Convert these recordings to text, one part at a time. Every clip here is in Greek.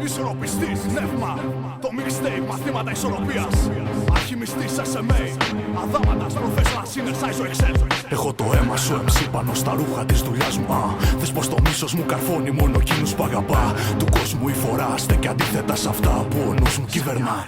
Ισορροπιστής, νεύμα. Το mixtape, μαθήματα ισορροπίας. Αλχημιστής, SMA. Αδάματας, προφέσορας είναι Σάιζο Excel. Έχω το αίμα σου MC πάνω στα ρούχα της δουλειάς μου. Δες πως το μίσος μου καρφώνει μόνο εκείνους που αγαπά. Του κόσμου η φορά στέκει αντίθετα σε αυτά που ο νους μου κυβερνά.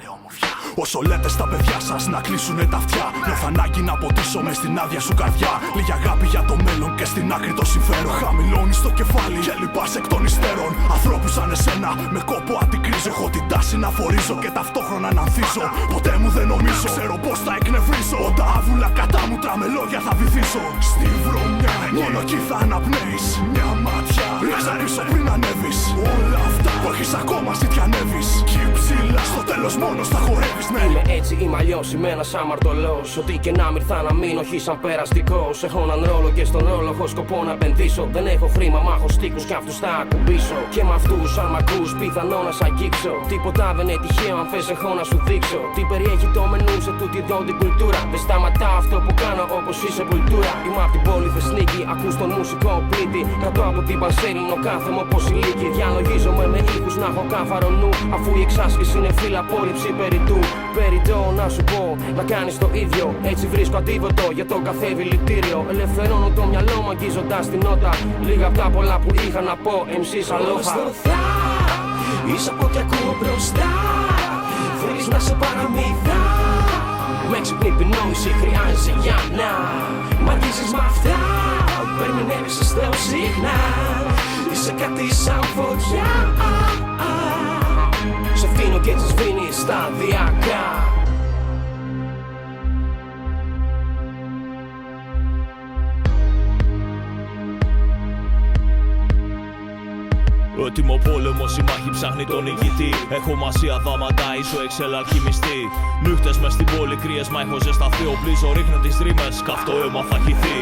Όσο λέτε στα παιδιά σας να κλείσουνε τα αυτιά, νιώθω ανάγκη να ποτίσω μες στην άδεια σου καρδιά. Λίγη αγάπη για το μέλλον και στην άκρη το συμφέρον. Χαμηλώνεις το κεφάλι και λυπάς εκ των υστέρων. Ανθρώπους σαν εσένα με κόπο αντικρίζω. Έχω την τάση να φορίζω και ταυτόχρονα να ανθίζω. Ποτέ μου δεν νομίζω, ξέρω πως θα εκνευρίσω. Όντα άβουλα κατά μου με λόγια θα βυθίσω. Στη βρωμιά μόνο εκεί θα αναπνέεις. Μια μάτια ρίξα πίσω πριν ανέβεις. Όλα αυτά που έχεις ακόμα ζητιανεύεις. Κι ψηλά στο τέλος μόνος θα χορεύεις. Είμαι έτσι, είμαι αλλιώς, είμαι ένας αμαρτωλός. Ό,τι και να μ' ήρθα να μείνω, όχι σαν περαστικός. Έχω έναν ρόλο και στον ρόλο έχω σκοπό να επενδύσω. Δεν έχω χρήμα, μα έχω στίχους κι αυτούς θα ακουμπήσω. Και με αυτούς, αν μ' ακούς, πιθανό να σ' αγγίξω. Τίποτα δεν είναι τυχαίο, αν θες έχω να σου δείξω. Τι περιέχει το μενού σε τούτη εδώ την κουλτούρα. Δεν σταματάω αυτό που κάνω όπως είσαι κουλτούρα. Είμαι απ' την πόλη Θεσσαλονίκη, ακούς τον μουσικό πλήτη. Κρατώ από την Πανσέλινο κάθε μου όπως η λύκη. Διαλογίζομαι με ήχους να έχω κάθαρο νου. Αφού η εξάσκηση είναι φιλαπόληψη περί του. Περιττό να σου πω να κάνεις το ίδιο. Έτσι βρίσκω αντίβοτο για το κάθε δηλητήριο. Ελευθερώνω το μυαλό μου αγγίζοντας την νότα. Λίγα απ' τα πολλά που είχα να πω. MC's αλόχα. Είσαι από ό,τι ακούω μπροστά. Θέλεις να σε παραμύθα. Με έξυπνη επινόηση χρειάζεσαι για να μ' αγγίζεις μ' αυτά που ερμηνεύεις αστέω συχνά. Είσαι κάτι σαν φωτιά. Σε αφήνω και έτσι σβήνεις σταδιακά. Έτοιμο πόλεμο, η μάχη ψάχνει τον νικητή. Έχω μαζί αδάματα, ίσο Excel αλχημιστή. Νύχτες μες στην πόλη κρύες, μα έχω ζεσταθεί. Οπλίζω, ρίχνω τις ρήμες, καυτό αίμα θα χυθεί.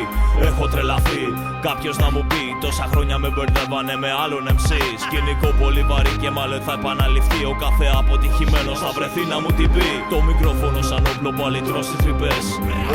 Έχω τρελαθεί, κάποιος να μου πει. Τόσα χρόνια με μπερδεύανε με άλλον MC. Σκηνικό πολύ βαρύ και μάλλον θα επαναληφθεί. Ο κάθε αποτυχημένος θα βρεθεί να μου την πει. Το μικρόφωνο σαν όπλο πάλι τρώσει τρυπές.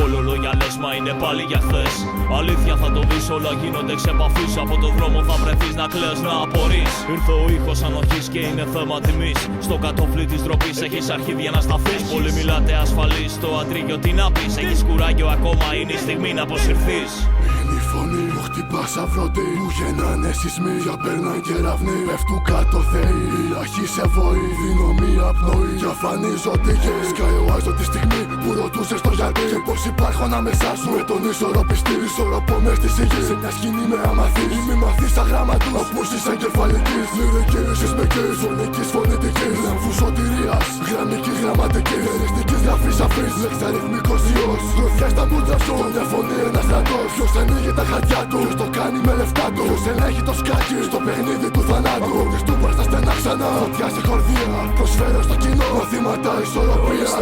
Όλο λόγια λες, μα είναι πάλι για χθες. Αλήθεια θα το δεις, όλα γίνονται εξ επαφής. Από το δρόμο θα βρεθείς να κλαις, να απορείς. Ήρθε ο ήχος ανοχής και είναι θέμα τιμής. Στο κατόφλι της ντροπής έχεις αρχίδια να σταθείς. Πολλοί μιλάτε ασφαλείς, στο αντρίγιο τι να πεις. Έχεις κουράγιο ακόμα, είναι η στιγμή να αποσυρθείς. Είναι η φωνή που χτυπάς αυρωτή. Που γεννάνε σεισμοί, για περνάνε κεραυνοί. Πέφτουν κάτω θεοί, η αρχή σε βοή. Δίνω μία πνοή, για φανίζω τη γη. Σκαιωάζω τη στιγμή που ρωτούσες το γιατί. Και πως υπάρχω ανάμεσά σου με τον ισορροπιστή. Ισορροπώ μες στη σιγή, σε μια σκηνή με αμαθείς. Μη μαθείς τα γράμματους, απούσεις εγκεφαλικής. Λυρικής, σεισμικής, φωνικής, φωνητικής. Λέμφου σωτηρίας, γραμμικής, γραμματικής. Ελιστικής γραφής σαφής, λεξαριθμικός ιός. Γροθιά στα μούτρα σου, μια φωνή, ένα στρατός. Ποιος ανοίγει τα χαρτιά του, ποιος το κάνει με λεφτά του. Ποιος ελέγχει το σκάκι στο παιχνίδι του θανάτου. Απόκτης του πας στα στενά ξανά, φωτιά σε χορδία. Προσφέρω στο κοινό μαθήματα ισορροπίας.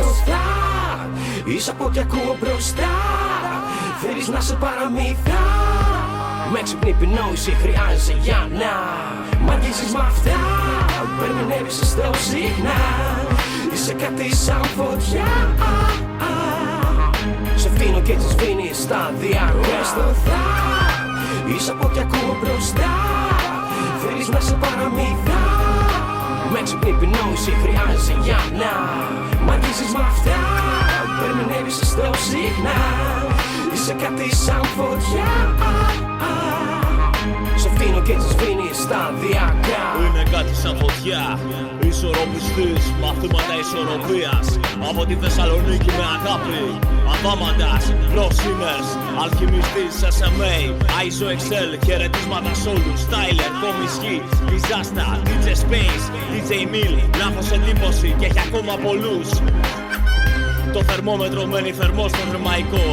Είσαι από ό,τι ακούω μπροστά. Θέλεις να σε παραμύθα. Με έξυπνη επινόηση χρειάζεσαι για να μ' αγγίζεις μ' αυτά που ερμηνεύεις αστέω συχνά. Είσαι κάτι σαν φωτιά. Σε αφήνω και έτσι σβήνεις σταδιακά. Είσαι από ό,τι ακούω μπροστά. Θέλεις να σε παραμύθα. Με έξυπνη επινόηση χρειάζεσαι για να μ' αγγίζεις μ' αυτά που ερμηνεύεις αστέω συχνά. Είσαι κάτι σαν φωτιά. Σε αφήνω και έτσι σβήνεις σταδιακά. Είναι κάτι σαν φωτιά, ισορροπιστής, μαθήματα ισορροπίας. Από τη Θεσσαλονίκη με αγάπη, αδάματας, Ροσίνες, αλχημιστής, SMA, ISO Excel, χαιρετίσματα σ' όλους. Styler, Κομισχή, Disaster, DJ Space, DJ Mill, λάθος εντύπωση και έχει ακόμα πολλούς. Το θερμόμετρο μένει θερμό στο δρομαϊκό.